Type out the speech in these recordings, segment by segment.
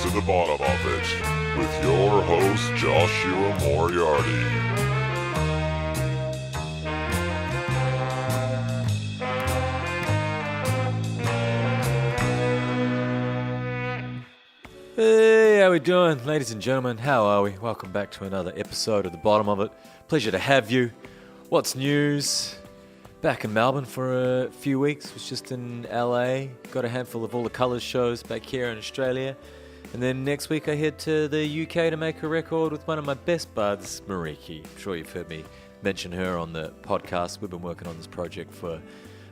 to the bottom of it with your host, Joshua Moriarty. Hey, how we doing? Ladies and gentlemen, how are we? Welcome back to another episode of The Bottom of It. Pleasure to have you. What's news? Back in Melbourne for a few weeks. Was just in LA. Got a handful of All the Colours shows back here in Australia. And then next week I head to the UK to make a record with one of my best buds, Mariki. I'm sure you've heard me mention her on the podcast. We've been working on this project for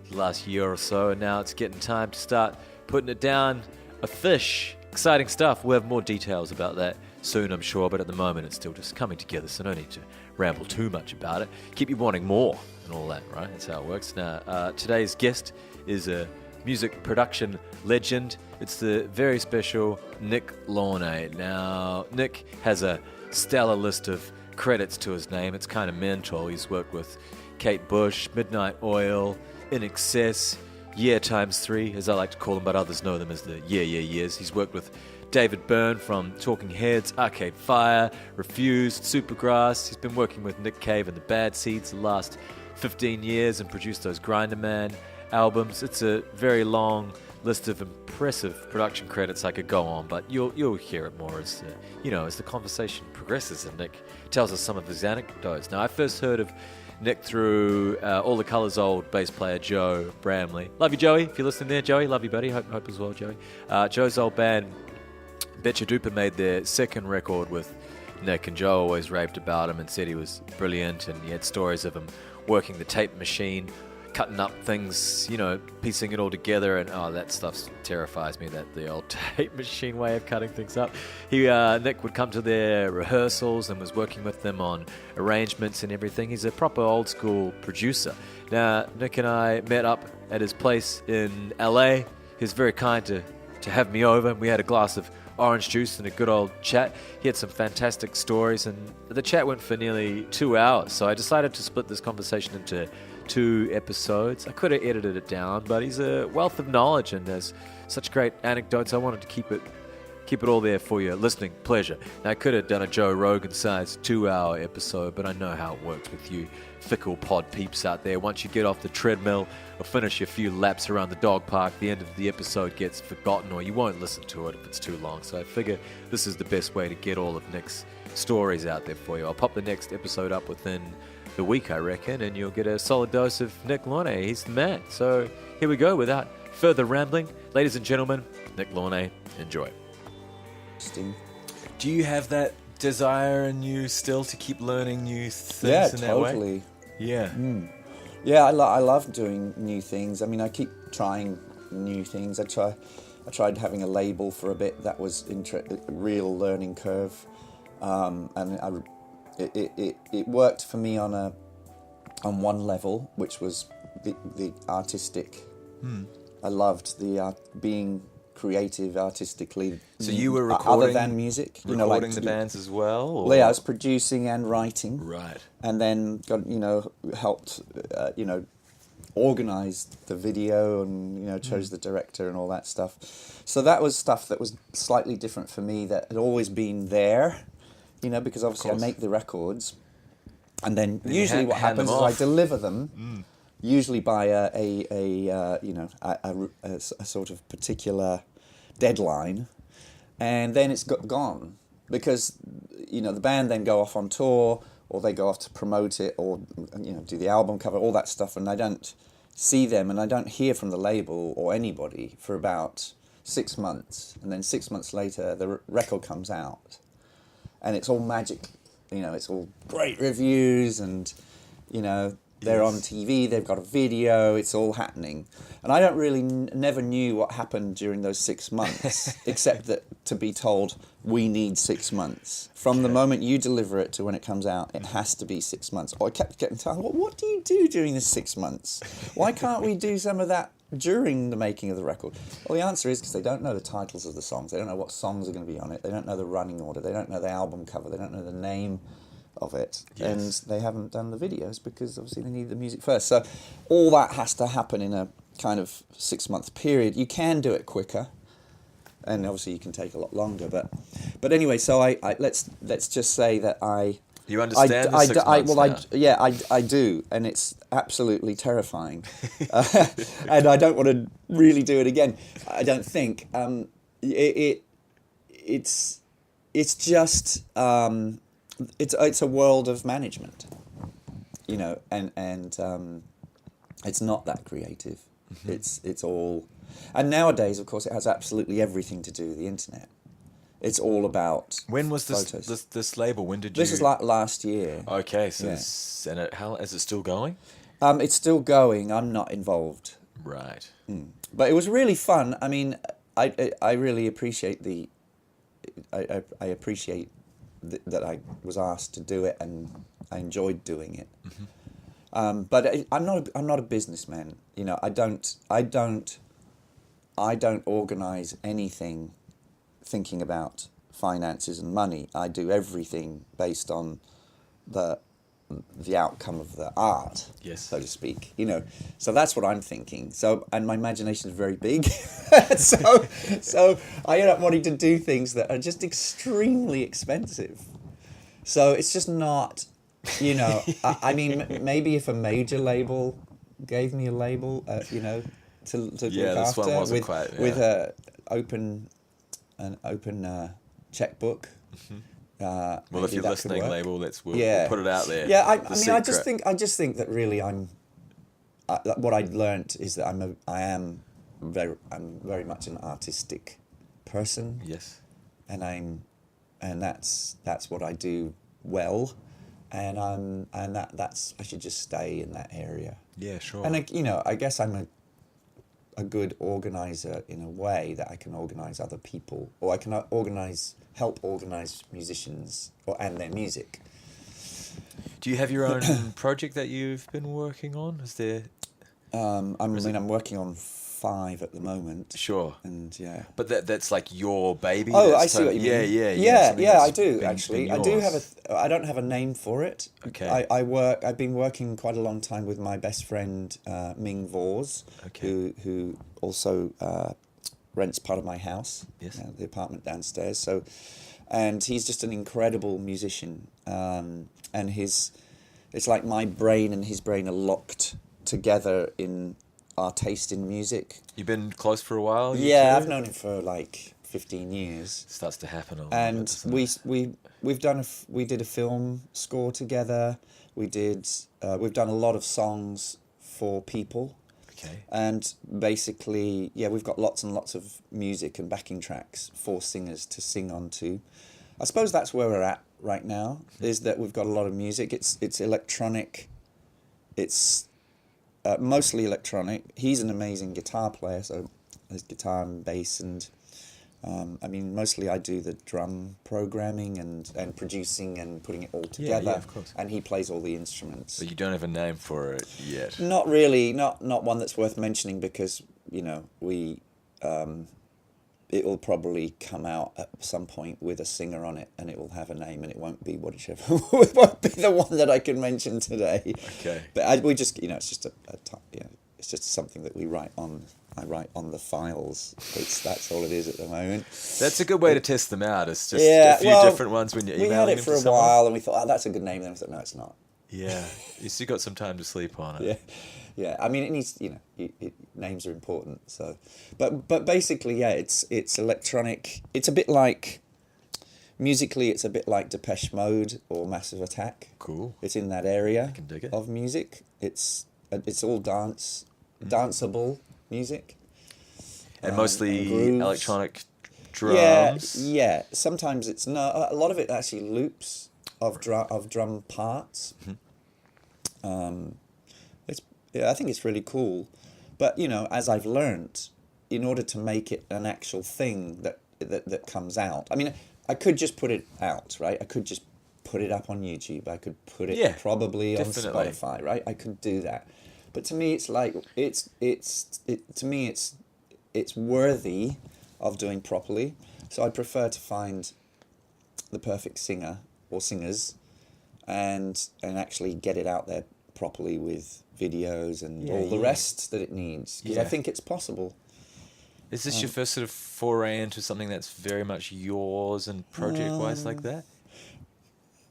the last year or so, and now it's getting time to start putting it down a fish. Exciting stuff. We'll have more details about that soon, I'm sure, but at the moment it's still just coming together, so no need to ramble too much about it. Keep you wanting more and all that, right? That's how it works. Now, today's guest is a music production legend. It's the very special Nick Launay. Now, Nick has a stellar list of credits to his name. It's kind of mental. He's worked with Kate Bush, Midnight Oil, INXS, Yeah x3, as I like to call them, but others know them as the Yeahs. He's worked with David Byrne from Talking Heads, Arcade Fire, Refused, Supergrass. He's been working with Nick Cave and the Bad Seeds the last 15 years and produced those Grinder Man albums. It's a very long list of impressive production credits I could go on, but you'll hear it more as the conversation progresses and Nick tells us some of his anecdotes. Now, I first heard of Nick through All the Colours' old bass player Joe Bramley. Love you, Joey. If you're listening there, Joey, love you, buddy. Hope as well, Joey. Joe's old band, Betcha Duper, made their second record with Nick, and Joe always raved about him and said he was brilliant, and he had stories of him working the tape machine, cutting up things, piecing it all together, and that stuff terrifies me, that the old tape machine way of cutting things up. Nick would come to their rehearsals and was working with them on arrangements and everything. He's a proper old school producer. Now, Nick and I met up at his place in LA. He was very kind to have me over, and we had a glass of orange juice and a good old chat. He had some fantastic stories, and the chat went for nearly 2 hours, so I decided to split this conversation into 2 episodes. I could have edited it down, but he's a wealth of knowledge and has such great anecdotes. I wanted to keep it all there for your listening pleasure. Now, I could have done a Joe Rogan-sized 2-hour episode, but I know how it works with you fickle pod peeps out there. Once you get off the treadmill or finish your few laps around the dog park, the end of the episode gets forgotten, or you won't listen to it if it's too long. So I figure this is the best way to get all of Nick's stories out there for you. I'll pop the next episode up within the week, I reckon, and you'll get a solid dose of Nick Launay. He's the man. So here we go. Without further rambling, ladies and gentlemen, Nick Launay, enjoy. Do you have that desire in you still to keep learning new things in that totally. way? Yeah, Yeah, I love doing new things. I mean, I keep trying new things. I tried having a label for a bit. That was a real learning curve, and it worked for me on one level, which was the artistic. I loved the being creative artistically. So you were recording, other than music, recording the bands as well? Or? Well, yeah, I was producing and writing. Right. And then helped organise the video and chose the director and all that stuff. So that was stuff that was slightly different for me, that had always been there, because obviously I make the records, and then usually what happens is I deliver them. Usually by a sort of particular deadline, and then it's gone, because the band then go off on tour, or they go off to promote it, or do the album cover, all that stuff, and I don't see them, and I don't hear from the label or anybody for about 6 months, and then 6 months later the record comes out, and it's all magic, it's all great reviews, and they're on TV, they've got a video, it's all happening. And I don't really never knew what happened during those 6 months, except that to be told, we need 6 months. From the moment you deliver it to when it comes out, it has to be 6 months. Or I kept getting told, what do you do during the 6 months? Why can't we do some of that during the making of the record? Well, the answer is because they don't know the titles of the songs. They don't know what songs are going to be on it. They don't know the running order. They don't know the album cover. They don't know the name of it. Yes. And they haven't done the videos because obviously they need the music first. So all that has to happen in a kind of 6 month period. You can do it quicker, and obviously you can take a lot longer. But anyway, so I let's just say that You understand the 6 months now? I do, and it's absolutely terrifying, and I don't want to really do it again. I don't think it's just it's a world of management, and it's not that creative. It's all, and nowadays, of course, it has absolutely everything to do with the internet. It's all about When was photos. this label? When did you? This is like last year. Okay, so Yeah. how is it still going? It's still going. I'm not involved. Right. But it was really fun. I mean, I really appreciate I appreciate that I was asked to do it, and I enjoyed doing it. But I'm not a businessman. I don't organize anything thinking about finances and money. I do everything based on the outcome of the art, Yes. so to speak. So that's what I'm thinking. So, and my imagination is very big. so I end up wanting to do things that are just extremely expensive. So it's just not, I mean, maybe if a major label gave me a label, to look this after one wasn't with, quite, yeah. with an open checkbook. Well, if maybe you're that could listening, work. label, we'll put it out there. Yeah, I just think that really what I learnt is that I'm very much an artistic person. Yes. And that's what I do well, and that's I should just stay in that area. Yeah, sure. And I guess I'm a good organizer in a way that I can organize other people, or I can help organize musicians and their music. Do you have your own project that you've been working on? Is there? I'm working on 5 at the moment. Sure. And yeah. But that's like your baby. Oh, that's I see what you mean. Yeah. Yeah, I do actually. I do yours. have I don't have a name for it. Okay. I've been working quite a long time with my best friend Ming Vors, Okay. who also rents part of my house. Yes. The apartment downstairs. So, and he's just an incredible musician. And it's like my brain and his brain are locked together in our taste in music. You've been close for a while? Yeah, I've known him for like 15 years. It starts to happen a little And bit, we did a film score together. We've done a lot of songs for people. Okay. And basically, we've got lots and lots of music and backing tracks for singers to sing onto. I suppose that's where we're at right now, is that we've got a lot of music. It's electronic. It's mostly electronic. He's an amazing guitar player, so there's guitar and bass, and mostly I do the drum programming and producing and putting it all together. Yeah, of course. And he plays all the instruments. But you don't have a name for it yet. Not really, not one that's worth mentioning, because it will probably come out at some point with a singer on it, and it will have a name, and it won't be it won't be the one that I can mention today. Okay. But we just it's just it's just something that we write on. I write on the files. That's all it is at the moment. That's a good way to test them out. It's just a few different ones when you're emailing them. We had it for a while, and we thought, that's a good name. Then we thought, no, it's not. Yeah, you still got some time to sleep on it. Yeah. Yeah, I mean, it needs, names are important. So, but basically, it's electronic. It's a bit like, musically, it's a bit like Depeche Mode or Massive Attack. Cool. It's in that area can dig it. of music. It's all danceable music. And mostly grooves. Electronic drums. Yeah. Sometimes it's a lot of it actually loops of drum parts. I think it's really cool, but as I've learnt, in order to make it an actual thing that comes out, I mean, I could just put it out, right? I could just put it up on YouTube. I could put it probably definitely. on Spotify, right? I could do that, but to me, it's like it's worthy of doing properly. So I prefer to find the perfect singer or singers, and actually get it out there properly with videos and all the rest that it needs, because I think it's possible. Is this your first sort of foray into something that's very much yours and project-wise like that?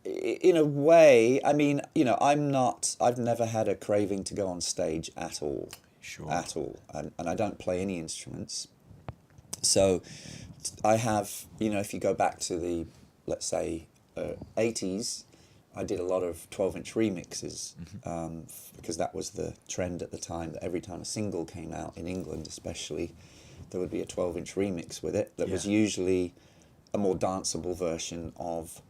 In a way, I mean, I've never had a craving to go on stage at all. Sure. At all. And I don't play any instruments. So I have, if you go back to the, let's say, 80s, I did a lot of 12-inch remixes because that was the trend at the time, that every time a single came out, in England especially, there would be a 12-inch remix with it that was usually a more danceable version of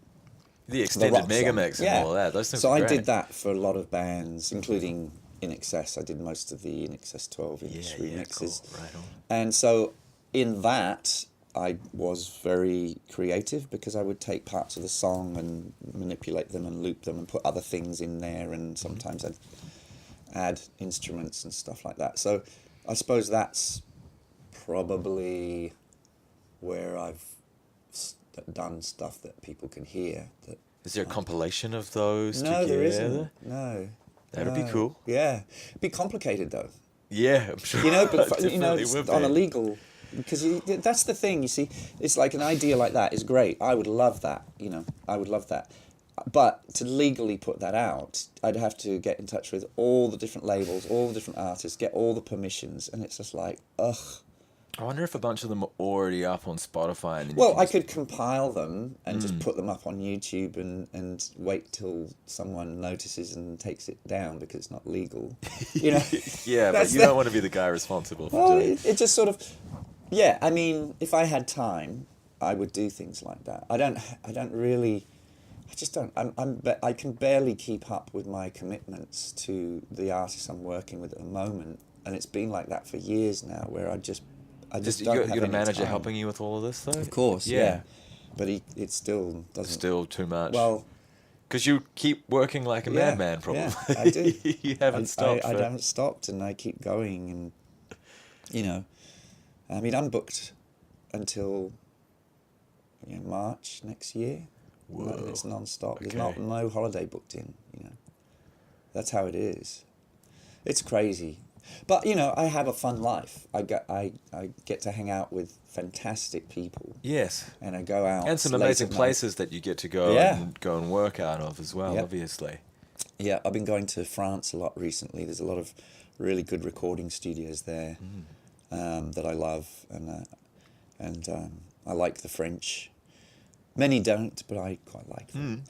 the extended rock mega song. mix and all that. Those things so are I great. did that for a lot of bands, including INXS. I did most of the INXS 12-inch remixes. Cool. Right on. And so in that, I was very creative because I would take parts of the song and manipulate them and loop them and put other things in there, and sometimes I'd add instruments and stuff like that. So I suppose that's probably where I've done stuff that people can hear. Is there a compilation of those No, together? there isn't. No. That'd be cool. Yeah. It'd be complicated though. Yeah, I'm sure. But Definitely it's would on a be. legal, because that's the thing, you see. It's like an idea like that is great. I would love that, I would love that. But to legally put that out, I'd have to get in touch with all the different labels, all the different artists, get all the permissions, and it's just like, ugh. I wonder if a bunch of them are already up on Spotify. And then Well, I could compile them and just put them up on YouTube and wait till someone notices and takes it down because it's not legal. Yeah, but you don't want to be the guy responsible for Well, doing it. it just sort of, yeah. I mean, if I had time, I would do things like that. I don't really. I just don't. I can barely keep up with my commitments to the artists I'm working with at the moment, and it's been like that for years now. Where I just don't have You're the any manager time. helping you with all of this, though? Of course, Yeah. But it still doesn't. Still too much. Well, because you keep working like a madman, probably. Yeah, I do. You haven't stopped. I haven't stopped, and I keep going, and I mean, I'm booked until March next year. Whoa. It's non-stop. Okay. There's no holiday booked in. That's how it is. It's crazy, but I have a fun life. I get to hang out with fantastic people. Yes. And I go out And some late amazing at night. places that you get to go Yeah. and go and work out of as well, Yep. obviously. Yeah, I've been going to France a lot recently. There's a lot of really good recording studios there that I love, and I like the French. Many don't, but I quite like them.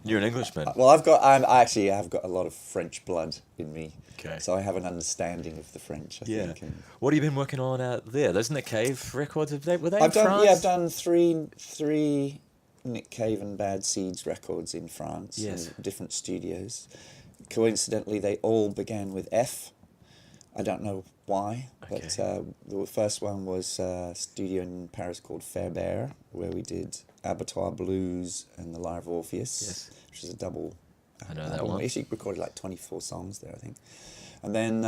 You're an Englishman. Well, I've got a lot of French blood in me. Okay. So I have an understanding of the French, I think. And What have you been working on out there? Those Nick Cave records, were they I've in done France? I've done three Nick Cave and Bad Seeds records in France Yes. in different studios. Coincidentally, they all began with F. I don't know why, but the first one was a studio in Paris called Fairbear, where we did Abattoir Blues and The Lyre of Orpheus, which is a double. I know that album. one. We actually recorded like 24 songs there, I think. And then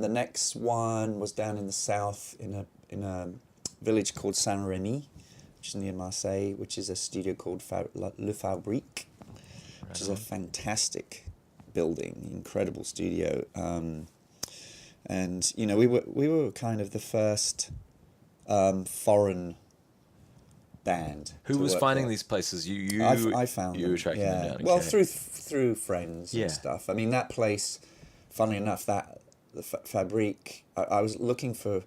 the next one was down in the south in a village called Saint-Rémy, which is near Marseille, which is a studio called Le Fabrique, which is a fantastic building, incredible studio. And we were kind of the first foreign band. Who to was work finding there. these places? I found you them. attracting them down. Well, okay. through friends Yeah. and stuff. I mean, that place, funnily enough, the Fabrique, I was looking for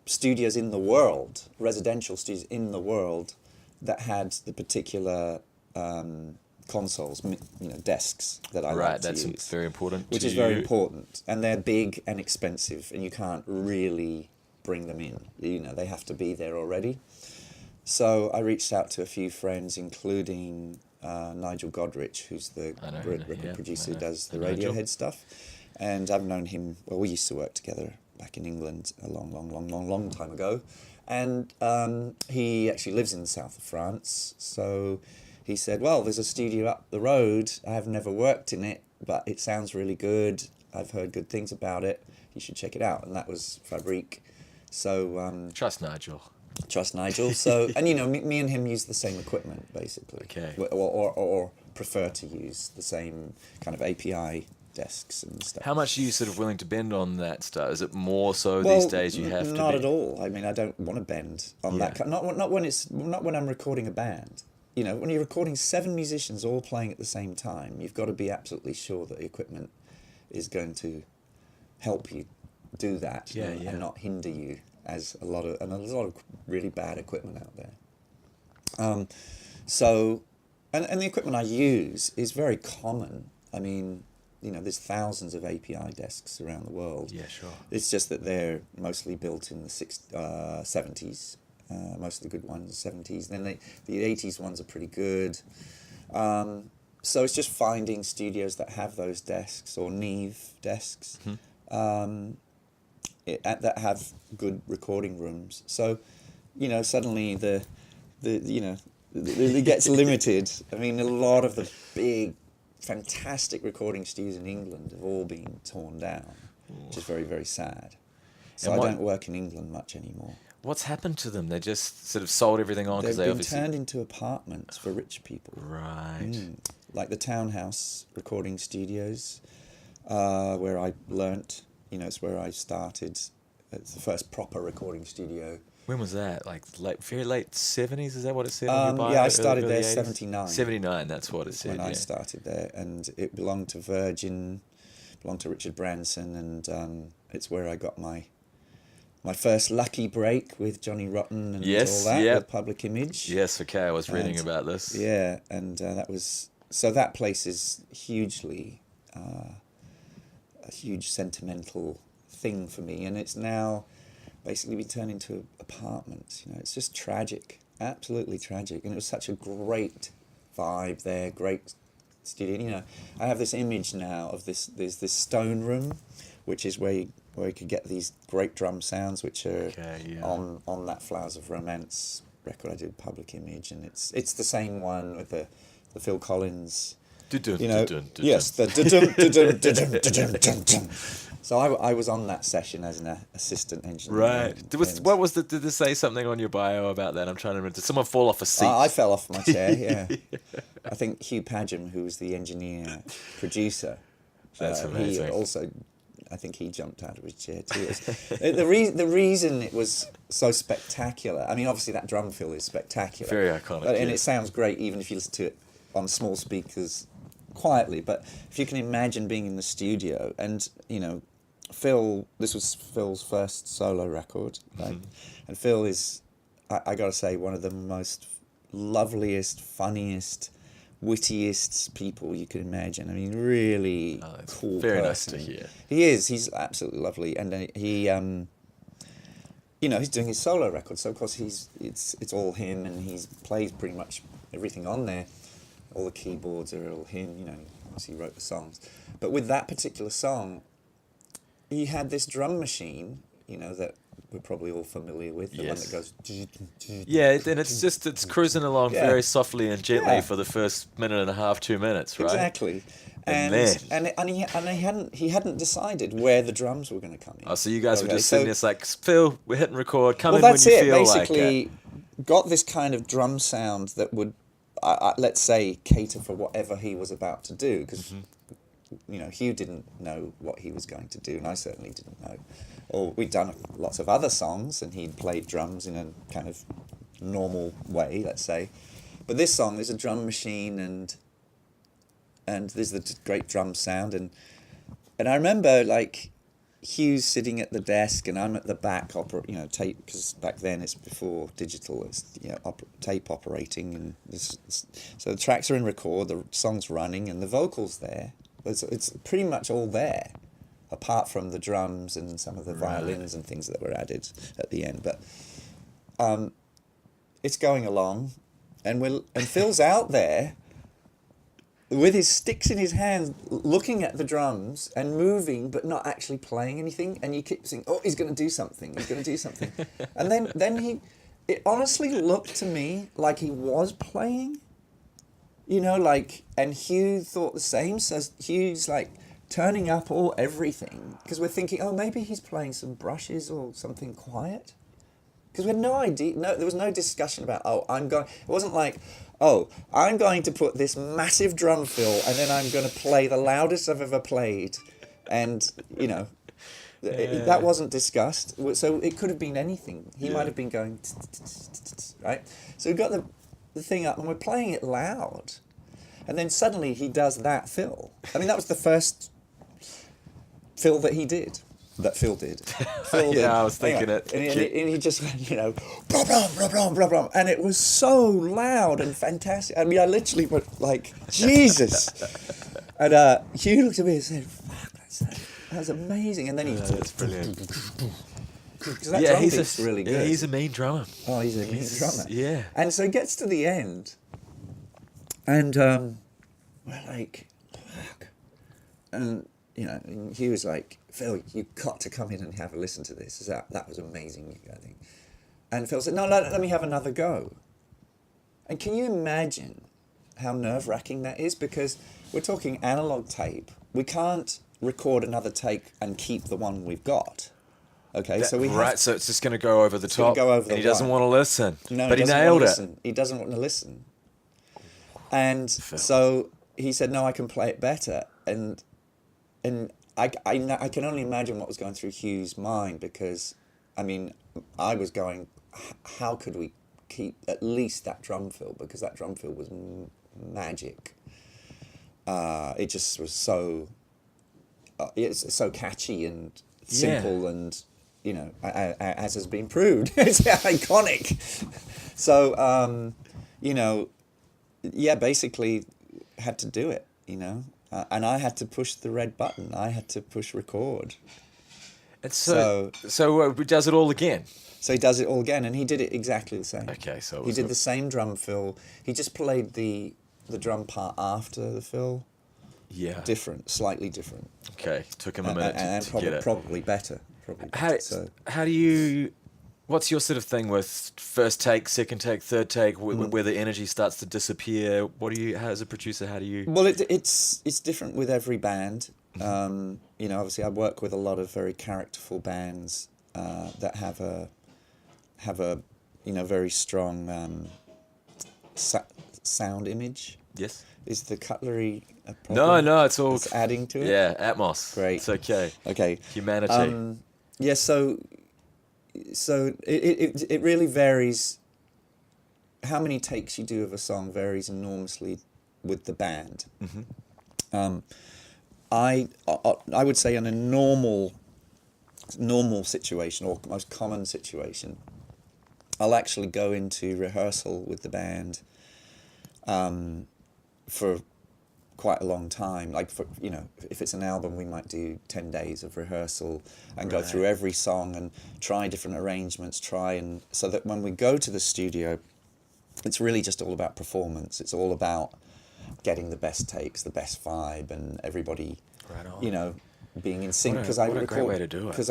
studios in the world, residential studios in the world, that had the particular consoles, desks that I like Right, to that's use. very important. Which to is very you. important, and they're big and expensive, and you can't really bring them in. They have to be there already. So I reached out to a few friends, including Nigel Godrich, who's the record producer who does the Radiohead stuff, and I've known him. Well, we used to work together back in England a long time ago, and he actually lives in the south of France, so. He said, well, there's a studio up the road. I have never worked in it, but it sounds really good. I've heard good things about it. You should check it out. And that was Fabrique. So Trust Nigel. So, and me and him use the same equipment, basically. Okay. Or prefer to use the same kind of API desks and stuff. How much are you sort of willing to bend on that stuff? Is it more so these days you have to not be? at all. I mean, I don't want to bend on that. Not when I'm recording a band. You know, when you're recording 7 musicians all playing at the same time, you've got to be absolutely sure that the equipment is going to help you do that and not hinder you, as a lot of really bad equipment out there. So, and the equipment I use is very common. I mean, you know, there's thousands of API desks around the world. Yeah, sure. It's just that they're mostly built in the 70s. Most of the good ones, 70s. Then the 80s ones are pretty good. So it's just finding studios that have those desks or Neve desks that have good recording rooms. So, you know, suddenly it gets limited. I mean, a lot of the big, fantastic recording studios in England have all been torn down, which is very, very sad. So I don't work in England much anymore. What's happened to them? They just sort of sold everything on because They've they been obviously turned into apartments for rich people. Right. Like the Townhouse recording studios, where I learnt. You know, it's where I started. It's the first proper recording studio. When was that? Like very late 70s? Is that what it said on your bio? Yeah, I started early there 80s? 79. 79, that's what it said. When I started there, and it belonged to Virgin, belonged to Richard Branson, and it's where I got my first lucky break with Johnny Rotten and all that, with Public Image. Yes, okay, I was reading about this. Yeah, and that place is hugely, a huge sentimental thing for me, and it's now basically been turned into apartments. You know, it's just tragic, absolutely tragic, and it was such a great vibe there, great studio. You know, I have this image now of there's this stone room, which is where you could get these great drum sounds, which are on that Flowers of Romance record I did, Public Image, and it's the same one with the Phil Collins. Yes, the So I was on that session as an assistant engineer. Right. Did they say something on your bio about that? I'm trying to remember. Did someone fall off a seat? I fell off my chair, yeah. I think Hugh Padgham, who was the engineer producer, That's amazing. he also, I think he jumped out of his chair too. The reason it was so spectacular, I mean, obviously that drum fill is spectacular. Very iconic. And it sounds great even if you listen to it on small speakers quietly. But if you can imagine being in the studio and, you know, this was Phil's first solo record, right? And Phil is, I gotta say, one of the most loveliest, funniest, wittiest people you could imagine. I mean, really cool very person. nice to hear. He is. He's absolutely lovely, and he, you know, he's doing his solo record, so of course it's all him, and he plays pretty much everything on there. All the keyboards are all him. You know, obviously he wrote the songs, but with that particular song, he had this drum machine, you know, that we're probably all familiar with, the one that goes... Yeah, and it's cruising along very softly and gently for the first minute and a half, 2 minutes, right? Exactly. And he hadn't decided where the drums were going to come in. Oh, so you guys were just sitting there, it's like, Phil, we're hitting record, come in when you that's it. feel Basically, like it. got this kind of drum sound that would, let's say, cater for whatever he was about to do, because... You know, Hugh didn't know what he was going to do, and I certainly didn't know. Or we'd done lots of other songs, and he'd played drums in a kind of normal way, let's say. But this song, there's a drum machine, and there's the great drum sound, and I remember like Hugh's sitting at the desk, and I'm at the back, tape, because back then it's before digital, it's tape operating, and so the tracks are in record, the song's running, and the vocals there. It's pretty much all there, apart from the drums and some of the violins and things that were added at the end. But it's going along, and Phil's out there with his sticks in his hands, looking at the drums and moving, but not actually playing anything. And you keep saying, "Oh, he's going to do something. He's going to do something," and then it honestly looked to me like he was playing. You know, like, and Hugh thought the same, so Hugh's like turning up everything, because we're thinking, oh, maybe he's playing some brushes or something quiet, Because we had no idea. No, there was no discussion about. It wasn't like, I'm going to put this massive drum fill, and then I'm going to play the loudest I've ever played, and that wasn't discussed. So it could have been anything. He might have been going, right. So we got the thing up, and we're playing it loud, and then suddenly he does that fill. I mean, that was the first fill that he did. That Phil did. I was thinking it. And he just went, blah, blah, blah, blah, blah, blah. And it was so loud and fantastic. I mean, I literally went like, Jesus. And Hugh looked at me and said, fuck, that was amazing. And then he... That's brilliant. That drum beat's really good. Yeah, he's a mean drummer. Oh, he's a mean drummer. Yeah. And so he gets to the end. And we're like, fuck. And, he was like, Phil, you've got to come in and have a listen to this. That was amazing, I think. And Phil said, no, let me have another go. And can you imagine how nerve-wracking that is? Because we're talking analog tape. We can't record another take and keep the one we've got. Okay, so we have so it's just going to go over the top. And he doesn't want to listen. No, but he nailed it. He doesn't want to listen. And so he said, no, I can play it better. And I can only imagine what was going through Hugh's mind, because, I mean, I was going, how could we keep at least that drum fill? Because that drum fill was magic. It just was so, it's so catchy and simple and, as has been proved, it's iconic. So, basically had to do it, and I had to push the red button. I had to push record. And so he does it all again. So he does it all again, and he did it exactly the same. Okay, so he did the same drum fill. He just played the drum part after the fill. Yeah. Slightly different. Okay, took him a minute to get it. Probably better. How do you? What's your sort of thing with first take, second take, third take, where the energy starts to disappear? As a producer, how do you? Well, it's different with every band. Obviously, I work with a lot of very characterful bands that have a very strong sound image. Yes. Is the cutlery a problem? No, it's all adding to it. Yeah, Atmos. Great. It's okay. Okay. Humanity. So it really varies. How many takes you do of a song varies enormously with the band. Mm-hmm. I would say in a normal situation, or most common situation, I'll actually go into rehearsal with the band for quite a long time. Like, if it's an album, we might do 10 days of rehearsal and go through every song and try different arrangements, so that when we go to the studio, it's really just all about performance. It's all about getting the best takes, the best vibe, and everybody, being in sync. Because I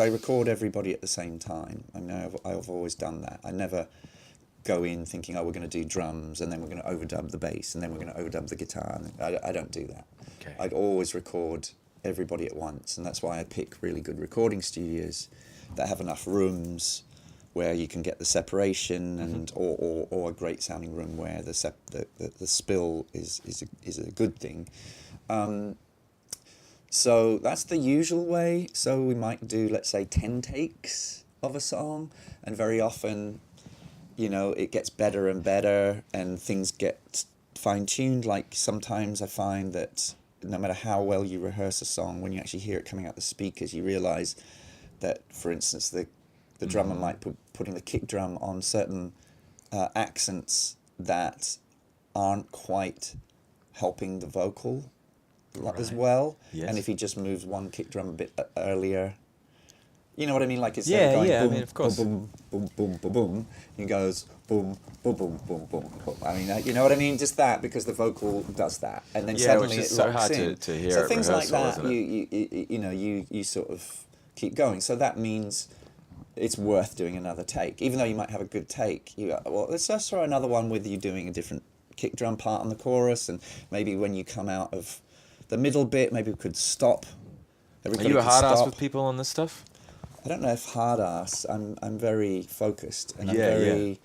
record everybody at the same time. I mean, I've always done that. I never go in thinking, we're going to do drums, and then we're going to overdub the bass, and then we're going to overdub the guitar. I don't do that. Okay. I'd always record everybody at once, and that's why I pick really good recording studios that have enough rooms where you can get the separation, and or a great sounding room where the spill is a good thing. So that's the usual way. So we might do, let's say, 10 takes of a song, and very often, it gets better and better, and things get fine-tuned. Like, sometimes I find that no matter how well you rehearse a song, when you actually hear it coming out the speakers, you realise that, for instance, the drummer might putting the kick drum on certain accents that aren't quite helping the vocal as well. Yes. And if he just moves one kick drum a bit earlier, you know what I mean? Like, instead of going boom, of course. boom, boom, boom, boom, boom, he goes boom, boom, boom, boom, boom, boom. I mean, you know what I mean? Just that, because the vocal does that, and then suddenly which is it so locks hard in. to hear. So things like rehearsal, that, you sort of keep going. So that means it's worth doing another take, even though you might have a good take. You go, well, let's just throw another one with you doing a different kick drum part on the chorus, and maybe when you come out of the middle bit, maybe we could stop. Are you a hard ass with people on this stuff? I don't know if hard ass. I'm very focused, and I'm Yeah, very,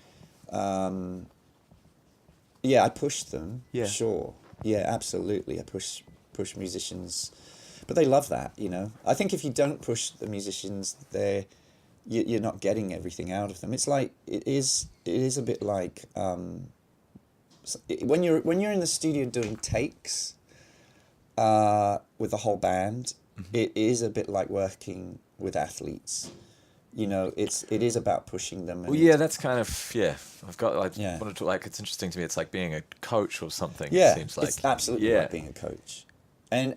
yeah. I push them. Yeah. Sure. Yeah, absolutely. I push musicians, but they love that. You know, I think if you don't push the musicians, you're not getting everything out of them. It's like it is a bit like when you're in the studio doing takes with the whole band. It is a bit like working with athletes. You know, it is about pushing them. And Well, yeah, that's kind of, yeah. Yeah. Wanted to, like, it's interesting to me. It's like being a coach or something. Yeah, It seems like. it's absolutely Yeah. like being a coach. And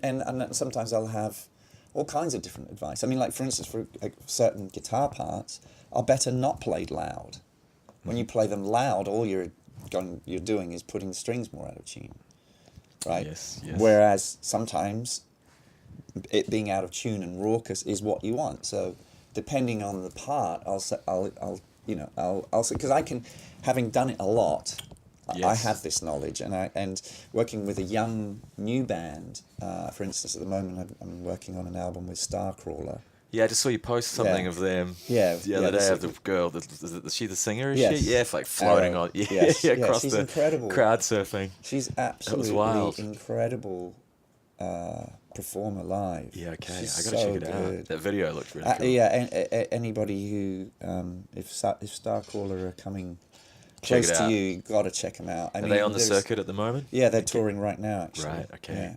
sometimes I'll have all kinds of different advice. I mean, like, for instance, for certain guitar parts are better not played loud. When you play them loud, all you're doing is putting the strings more out of tune, right? Yes. Whereas sometimes it being out of tune and raucous is what you want. So depending on the part, I'll say, because I can, having done it a lot, I Yes. have this knowledge, and working with a young new band, for instance, at the moment I'm working on an album with Starcrawler. Yeah, I just saw you post something Yeah. of them Yeah, the other day this- of the girl. Is she the singer? Is Yes. she? Yeah, it's like floating Arrow. on. Yeah, Yes, yeah, across she's the incredible. crowd surfing. She's absolutely wild. incredible performer live. Yeah, okay. She's I gotta so check it out. good. That video looks really cool. Yeah, anybody who, if Starcrawler are coming Check close it to out. you, you got to check them out. Are they on the circuit at the moment? Yeah, they're touring right now, actually. Right, okay. Yeah.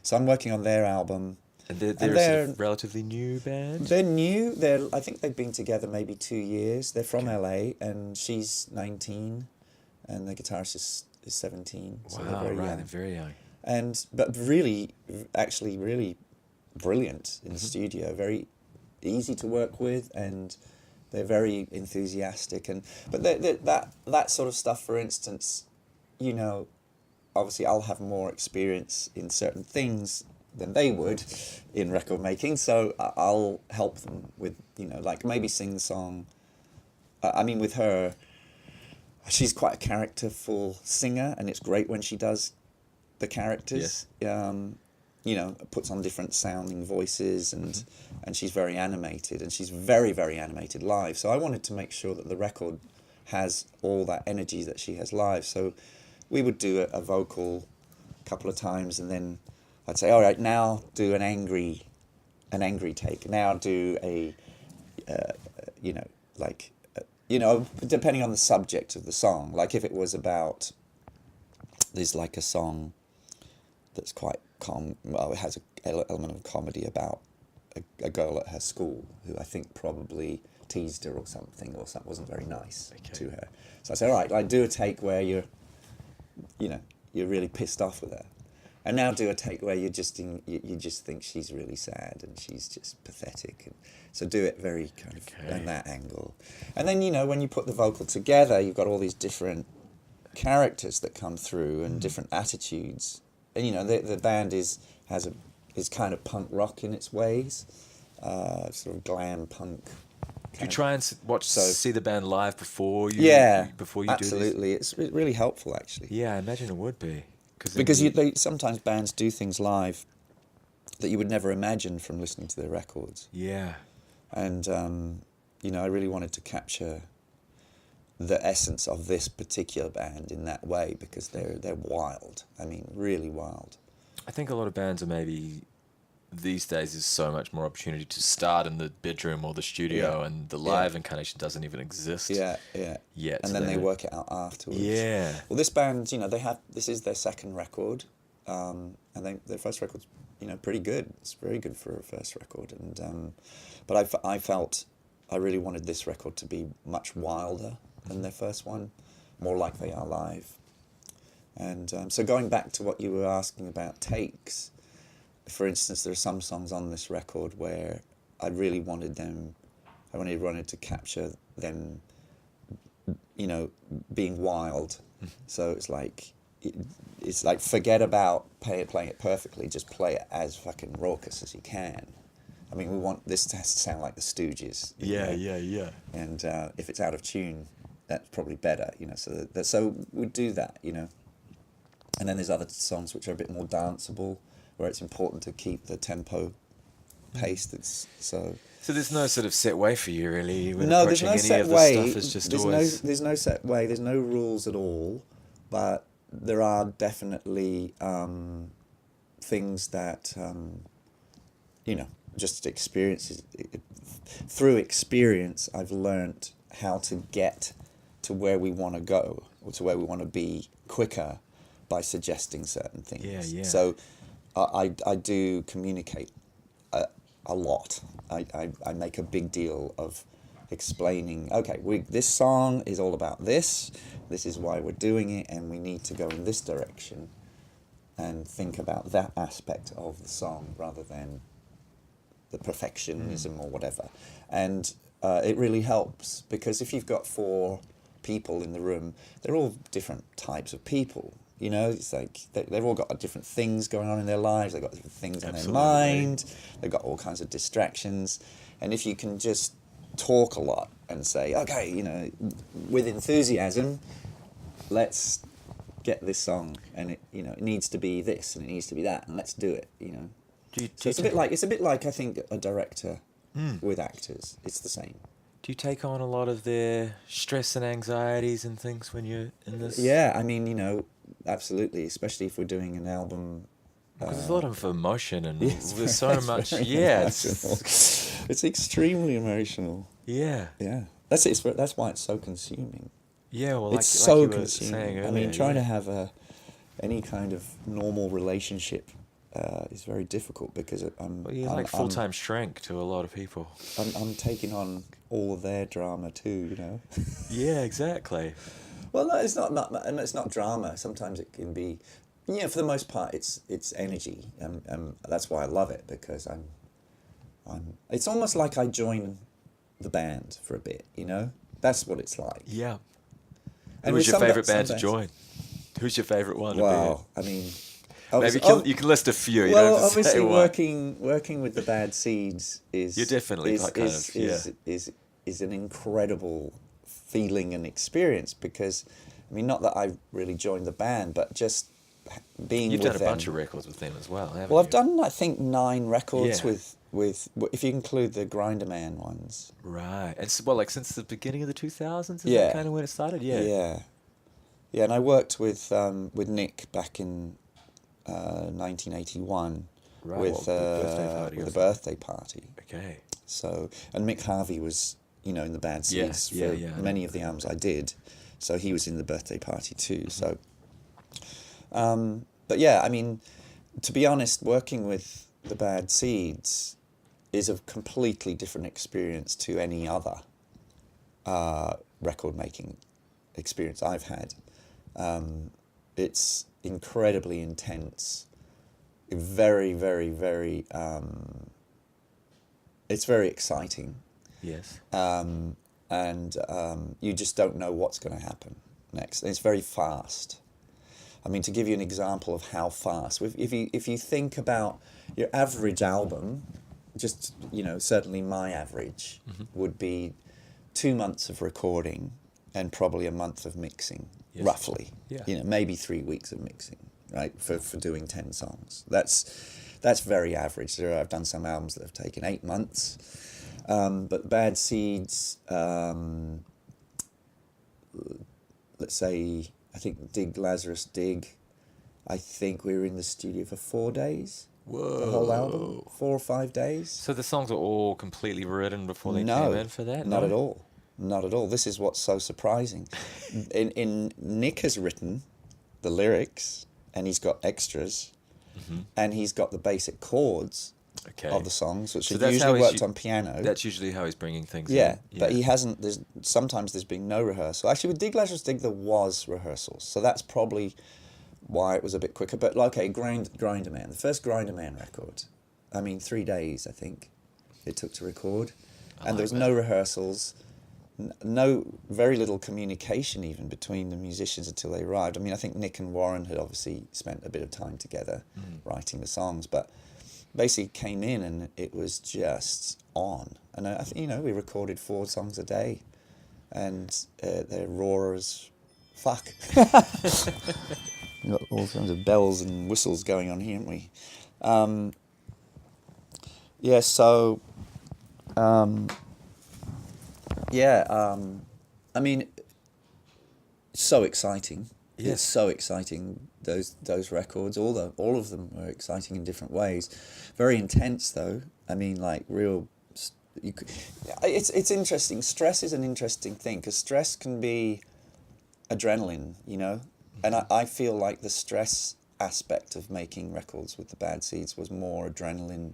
So I'm working on their album. And they're And a they're- sort of relatively new band. They're new. I think they've been together maybe 2 years. They're from LA, and she's 19, and the guitarist is 17. So they're Wow, very right, young. they're very young. But really, actually, really brilliant in the Mm-hmm. studio. Very easy to work with, and they're very enthusiastic. But that sort of stuff, for instance, you know, obviously I'll have more experience in certain things than they would in record making, so I'll help them with, you know, like maybe sing the song. I mean, with her, she's quite a characterful singer, and it's great when she does the characters. You know, puts on different sounding voices, and she's very animated, and she's very, very animated live. So I wanted to make sure that the record has all that energy that she has live. So we would do a vocal a couple of times, and then I'd say, all right, now do an angry take. Now do a, depending on the subject of the song. Like if it was about, there's like a song that's quite it has an element of comedy about a girl at her school who I think probably teased her or something, or something wasn't very nice to her. So I said, all right, like do a take where you're really pissed off with her. And now do a take where you just think she's really sad and she's just pathetic. And so do it very kind of on that angle. And then, you know, when you put the vocal together, you've got all these different characters that come through and different attitudes. And, you know, the band is kind of punk rock in its ways, sort of glam punk. Do you try and see the band live before you? Before you absolutely. do this? It's really helpful, actually. Yeah, I imagine it would be. Because sometimes bands do things live that you would never imagine from listening to their records. Yeah. And, you know, I really wanted to capture the essence of this particular band in that way, because they're wild. I mean, really wild. I think a lot of bands are maybe, these days, there's so much more opportunity to start in the bedroom or the studio, and the live incarnation doesn't even exist. Yet. And then they work it out afterwards. Yeah. Well, this band, you know, this is their second record, and their first record's, you know, pretty good. It's very good for a first record, and but I felt I really wanted this record to be much wilder than their first one, more like they are live. And so going back to what you were asking about takes, for instance, there are some songs on this record where I really wanted to capture them, you know, being wild. So it's like forget about playing it perfectly, just play it as fucking raucous as you can. I mean, we want this to sound like the Stooges. Yeah. And if it's out of tune, that's probably better, you know. So we do that, you know. And then there's other songs which are a bit more danceable, where it's important to keep the tempo pace. So there's no sort of set way for you, really, when No, there's approaching no any set of the way. stuff. It's just always... There's no set way. There's no rules at all. But there are definitely things that, just experiences. Through experience, I've learnt how to get to where we want to go, or to where we want to be quicker by suggesting certain things. Yeah. So I do communicate a lot. I make a big deal of explaining, okay, this song is all about this is why we're doing it, and we need to go in this direction and think about that aspect of the song rather than the perfectionism or whatever. And it really helps, because if you've got 4 people in the room, they're all different types of people. It's like they've all got different things going on in their lives. They've got different things in their mind. They've got all kinds of distractions. And if you can just talk a lot and say, okay, with enthusiasm, let's get this song, and it needs to be this and it needs to be that, and let's do it. So it's a bit like I think a director with actors. It's the same. Do you take on a lot of their stress and anxieties and things when you're in this? Yeah, I mean, absolutely, especially if we're doing an album. Because there's a lot of emotion and there's so much. Yeah, it's extremely emotional. Yeah. Yeah, that's why it's so consuming. Yeah, well, it's so you were consuming. saying earlier, I mean, trying to have any kind of normal relationship is very difficult, because you're like full-time shrink to a lot of people. I'm taking on all of their drama too, Yeah, exactly. Well, no, it's not drama. Sometimes it can be, for the most part, it's energy. That's why I love it, because it's almost like I join the band for a bit, That's what it's like. Yeah. And who's your favourite band to join? Who's your favourite one? Well, I mean, maybe you can list a few. Well, obviously, working with the Bad Seeds is you're definitely is an incredible feeling and experience, because, I mean, not that I really joined the band, but just being with them. You've done a bunch of records with them as well, haven't you? Well, I've done, I think, 9 records with if you include the Grinder Man ones. Right. And since the beginning of the 2000s, is that kind of when it started? Yeah, and I worked with Nick back in 1981 with the birthday party. Okay. So, and Mick Harvey was, in the Bad Seeds for many of the albums I did. So he was in the birthday party too. So, but yeah, I mean, to be honest, working with the Bad Seeds is a completely different experience to any other record making experience I've had. It's incredibly intense, very, very, very. It's very exciting. Yes. And you just don't know what's going to happen next. And it's very fast. I mean, to give you an example of how fast, if you think about your average album, just, certainly my average would be 2 months of recording and probably a month of mixing, roughly. Yeah. Maybe 3 weeks of mixing, right, for doing 10 songs. That's very average. I've done some albums that have taken 8 months. But Bad Seeds, let's say, I think Dig Lazarus Dig, I think we were in the studio for 4 days. Whoa. The whole album, 4 or 5 days. So the songs are all completely written before they came in for that? Not at all. Not at all. This is what's so surprising. Nick has written the lyrics, and he's got extras, and he's got the basic chords of the songs, which are usually worked on piano. That's usually how he's bringing things in. Yeah, but he hasn't. Sometimes there's been no rehearsal. Actually, with Dig Lazarus Dig, there was rehearsals, so that's probably why it was a bit quicker. But Grinder Man, the first Grinder Man record, 3 days I think it took to record, and there was no rehearsals, very little communication even between the musicians until they arrived. I think Nick and Warren had obviously spent a bit of time together writing the songs, but basically came in and it was just on. And I think, we recorded 4 songs a day, and they're raw as fuck. We've got all kinds of bells and whistles going on here, haven't we? So I mean, it's so exciting. Yes. It's so exciting. Those records, all of them were exciting in different ways. Very intense, though. I mean, like real. It's interesting. Stress is an interesting thing because stress can be adrenaline, you know, and I feel like the stress aspect of making records with the Bad Seeds was more adrenaline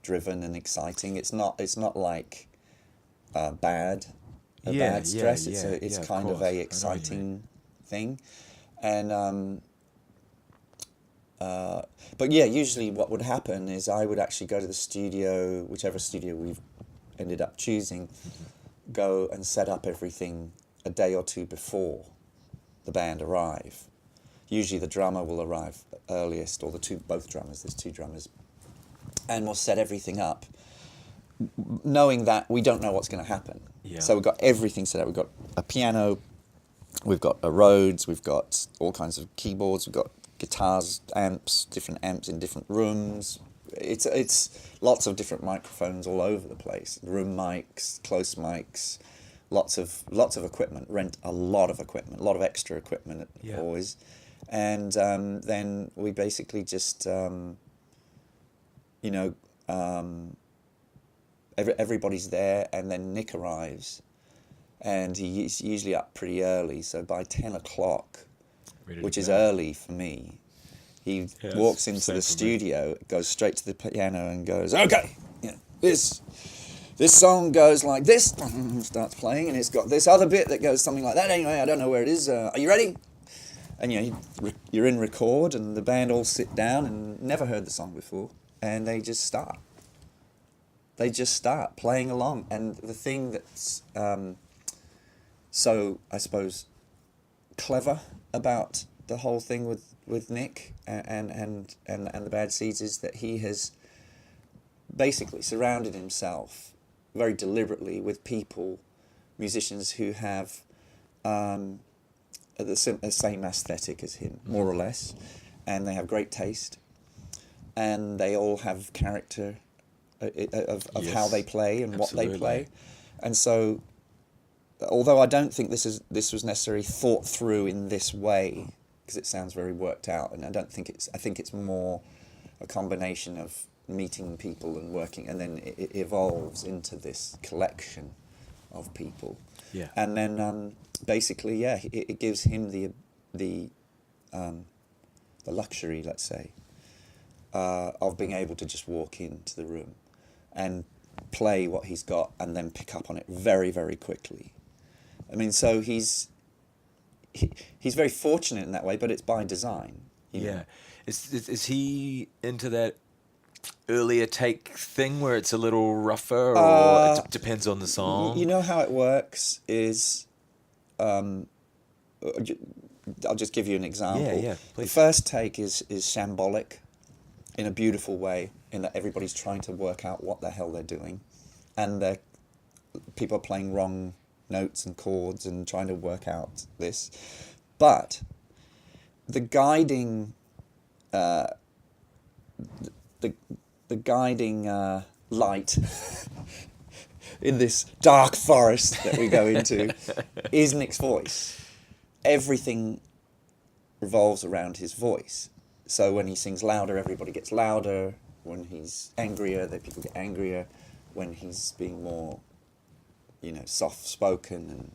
driven and exciting. It's not like bad stress. It's kind of a exciting thing, and but yeah, usually what would happen is I would actually go to the studio, whichever studio we've ended up choosing, go and set up everything a day or two before the band arrive. Usually the drummer will arrive earliest, or both drummers, there's two drummers, and we'll set everything up, knowing that we don't know what's going to happen. Yeah. So we've got everything set up. We've got a piano, we've got a Rhodes, we've got all kinds of keyboards, we've got guitars, amps, different amps in different rooms. It's lots of different microphones all over the place. Room mics, close mics, lots of equipment. Rent a lot of equipment, a lot of extra equipment always. And then we basically just, everybody's there, and then Nick arrives, and he's usually up pretty early. So by 10 o'clock, which is early for me, he walks into the studio, goes straight to the piano, and goes, "Okay, this song goes like this," starts playing, and it's got this other bit that goes something like that. Anyway, I don't know where it is. Are you ready? And you're in record, and the band all sit down and never heard the song before, and they just start. They just start playing along, and the thing that's so I suppose clever about the whole thing with Nick and the Bad Seeds is that he has basically surrounded himself very deliberately with people, musicians who have the same aesthetic as him, more or less, and they have great taste, and they all have character of how they play and what they play, and so although I don't think this was necessarily thought through in this way, because it sounds very worked out, and I think it's more a combination of meeting people and working, and then it evolves into this collection of people. Yeah. And then basically, it gives him the luxury, let's say, of being able to just walk into the room and play what he's got, and then pick up on it very, very quickly. I mean, so he's very fortunate in that way, but it's by design. You know? Is he into that earlier take thing where it's a little rougher, or it depends on the song? You know how it works is, I'll just give you an example. Yeah, please. The first take is shambolic in a beautiful way, in that everybody's trying to work out what the hell they're doing, and people are playing wrong notes and chords and trying to work out this. But the guiding the guiding light in this dark forest that we go into is Nick's voice. Everything revolves around his voice. So when he sings louder, everybody gets louder. When he's angrier, then people get angrier. When he's being more, soft-spoken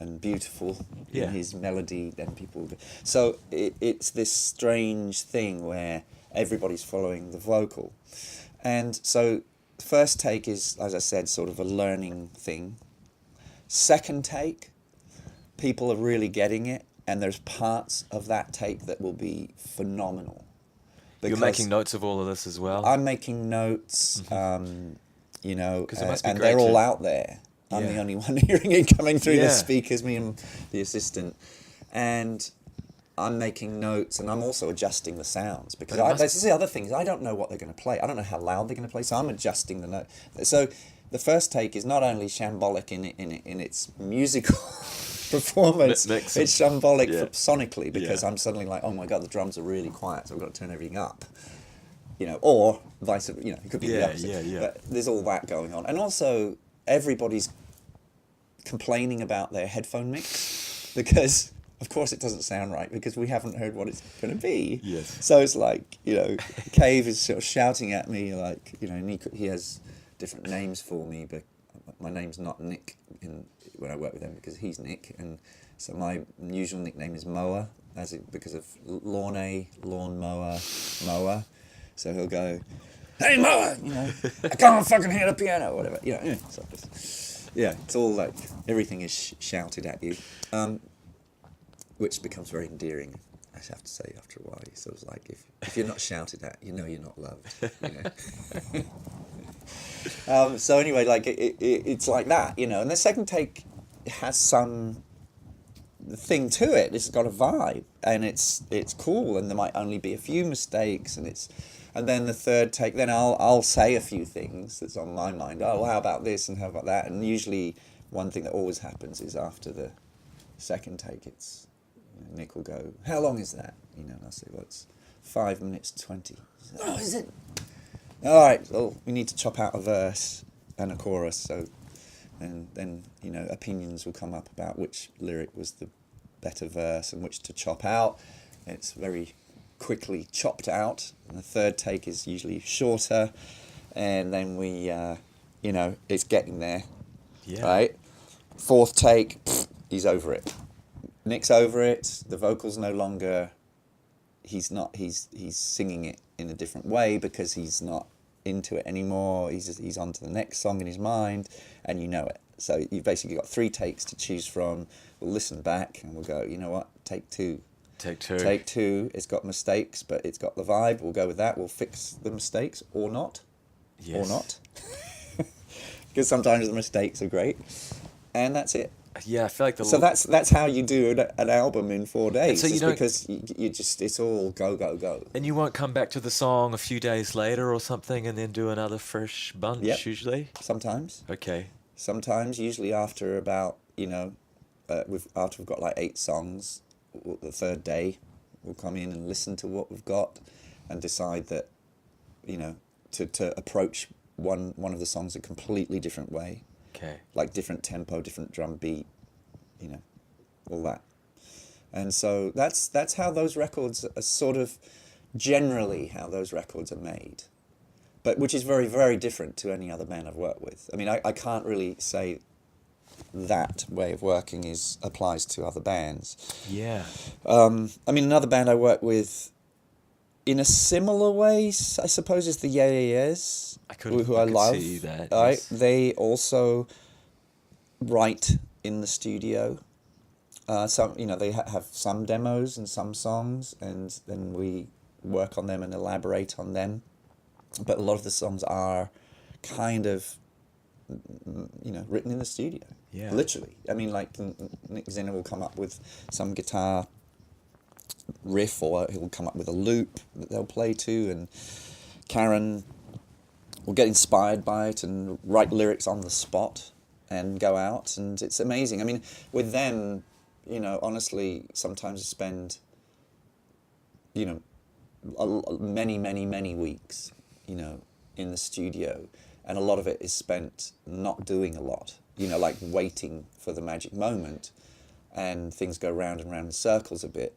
and beautiful in his melody, then people... So it's this strange thing where everybody's following the vocal. And so the first take is, as I said, sort of a learning thing. Second take, people are really getting it, and there's parts of that take that will be phenomenal. You're making notes of all of this as well? I'm making notes, Mm-hmm. and they're all out there. I'm the only one hearing it coming through the speakers, me and the assistant. And I'm making notes, and I'm also adjusting the sounds, because this is the other thing, is I don't know what they're going to play. I don't know how loud they're going to play, so I'm adjusting the note. So the first take is not only shambolic in its musical performance, it's shambolic sonically, because I'm suddenly like, oh my God, the drums are really quiet, so I've got to turn everything up. you know, or vice versa, you know, it could be the Yeah, opposite. yeah. But there's all that going on. And also, everybody's complaining about their headphone mix because, of course, it doesn't sound right because we haven't heard what it's going to be. Yes. So it's like, you know, Cave is sort of shouting at me, like, you know, and he has different names for me, but my name's not Nick when I work with him because he's Nick, and so my usual nickname is Mower, because of Launay, lawnmower, mower. So he'll go, "Hey Mower, you know, I can't fucking hear the piano," or whatever. You know, it's all like everything is shouted at you, which becomes very endearing. I have to say, after a while, you sort of like if you're not shouted at, you know you're not loved. You know. So anyway, like it's like that, you know. And the second take has some thing to it. It's got a vibe, and it's cool. And there might only be a few mistakes, and then the third take, then I'll say a few things that's on my mind. Oh, well, how about this and how about that? And usually, one thing that always happens is after the second take, it's Nick will go, "How long is that?" You know, and I'll say, "Well, it's 5 minutes 20." Like, "Oh, is it? All right, well, we need to chop out a verse and a chorus." So, and then, you know, opinions will come up about which lyric was the better verse and which to chop out. It's very quickly chopped out. And the third take is usually shorter, and then we, you know, it's getting there, right? Fourth take, he's over it. Nick's over it. The vocals no longer. He's singing it in a different way because he's not into it anymore. He's on to the next song in his mind, and you know it. So you've basically got 3 takes to choose from. We'll listen back and we'll go, you know what, take two. Take two. It's got mistakes, but it's got the vibe. We'll go with that. We'll fix the mistakes or not. Yes. Or not. Because sometimes the mistakes are great. And that's it. Yeah, I feel like so that's how you do an album in 4 days. So because you just, it's all go. And you won't come back to the song a few days later or something and then do another fresh bunch usually? Sometimes. Okay. Sometimes, usually after about, you know, after we've got like 8 songs, the third day, we'll come in and listen to what we've got and decide that, you know, to approach one of the songs a completely different way. Okay. Like different tempo, different drum beat, you know, all that. And so that's how those records are sort of generally how those records are made. But which is very, very different to any other band I've worked with. I mean, I can't really say that way of working applies to other bands. Yeah. I mean, another band I work with in a similar way, I suppose, is the Yeah Yeah Yeahs, who I love. See that. Right? Yes. They also write in the studio. Some, you know, they have some demos and some songs, and then we work on them and elaborate on them. But a lot of the songs are kind of, you know, written in the studio. Yeah. Literally. I mean, like, Nick Zinner will come up with some guitar riff, or he'll come up with a loop that they'll play to, and Karen will get inspired by it and write lyrics on the spot and go out, and it's amazing. I mean, with them, you know, honestly, sometimes I spend, you know, many weeks, you know, in the studio, and a lot of it is spent not doing a lot, you know, like waiting for the magic moment, and things go round and round in circles a bit,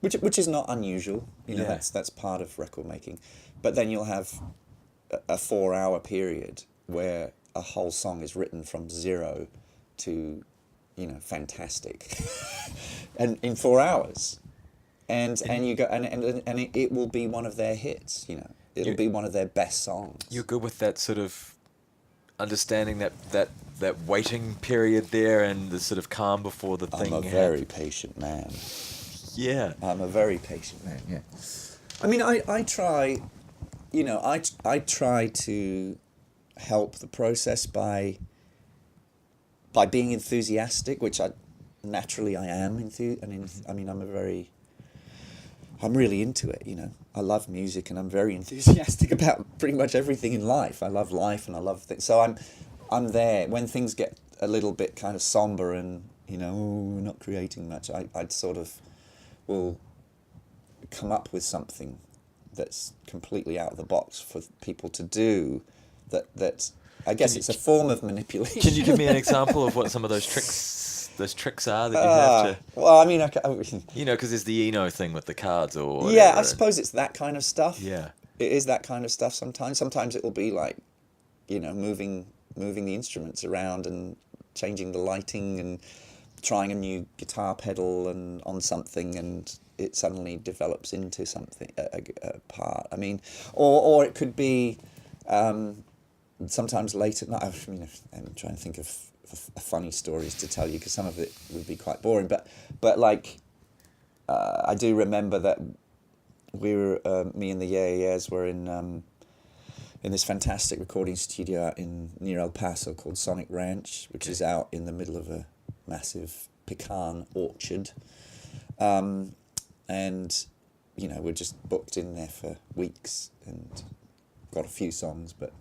which is not unusual, you know. That's part of record making. But then you'll have a 4-hour period where a whole song is written from zero to, you know, fantastic, and in 4 hours. And you go and it will be one of their hits, you know. It'll be one of their best songs. You're good with that sort of understanding that waiting period there and the sort of calm before the thing. I'm a very patient man. Yeah. I'm a very patient man. Yeah. I mean, I try, you know, I try to help the process by being enthusiastic, which I am. I mean, I'm really into it, you know. I love music, and I'm very enthusiastic about pretty much everything in life. I love life, and I love things. So I'm there when things get a little bit kind of somber, and, you know, we're not creating much. I'd sort of will come up with something that's completely out of the box for people to do. That I guess it's a form of manipulation. Can you give me an example of what some of those tricks are that you have to? Well, I mean, Because there's the Eno thing with the cards or whatever. yeah, I suppose it's that kind of stuff. Yeah. It is that kind of stuff sometimes. Sometimes it will be like, moving the instruments around and changing the lighting and trying a new guitar pedal and on something, and it suddenly develops into something, a part. I mean, or it could be sometimes late at night. I mean, I'm trying to think of funny stories to tell you because some of it would be quite boring. But like, I do remember that we were me and the Yeah were in this fantastic recording studio out near El Paso called Sonic Ranch, which is out in the middle of a massive pecan orchard, and we're just booked in there for weeks and got a few songs, but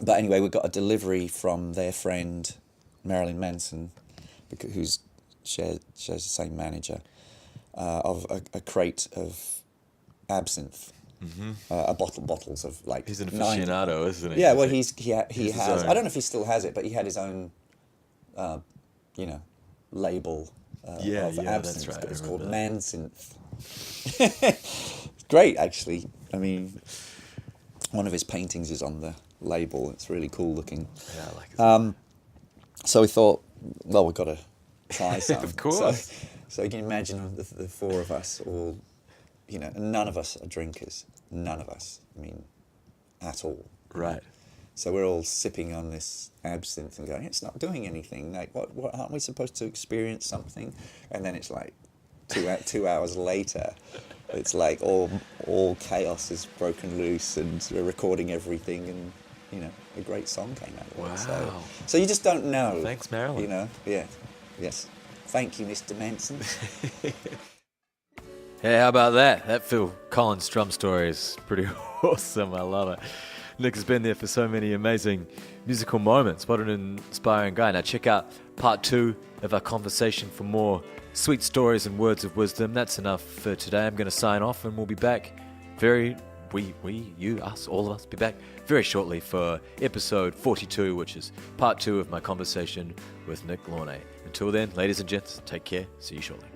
anyway, we got a delivery from their friend Marilyn Manson, who shares the same manager, of a crate of absinthe. Mm-hmm. Bottles of like. He's an aficionado, isn't he? Yeah, well, he has. I don't know if he still has it, but he had his own, label of absinthe. That's right. It was called Mansynth. Great, actually. I mean, one of his paintings is on the label. It's really cool looking. Yeah, I like it. So we thought, well, we've got to try some. Of course. So you can imagine the four of us all. None of us are drinkers. None of us. I mean, at all. Right. So we're all sipping on this absinthe and going, it's not doing anything. Like, what aren't we supposed to experience something? And then it's like 2 hours later, it's like all chaos is broken loose and we're recording everything and, a great song came out of it. Wow. So you just don't know. Thanks, Marilyn. Yeah. Yes. Thank you, Mr. Manson. Hey, how about that? That Phil Collins drum story is pretty awesome. I love it. Nick has been there for so many amazing musical moments. What an inspiring guy. Now check out part 2 of our conversation for more sweet stories and words of wisdom. That's enough for today. I'm going to sign off and we'll be back all of us, be back very shortly for episode 42, which is part 2 of my conversation with Nick Launay. Until then, ladies and gents, take care. See you shortly.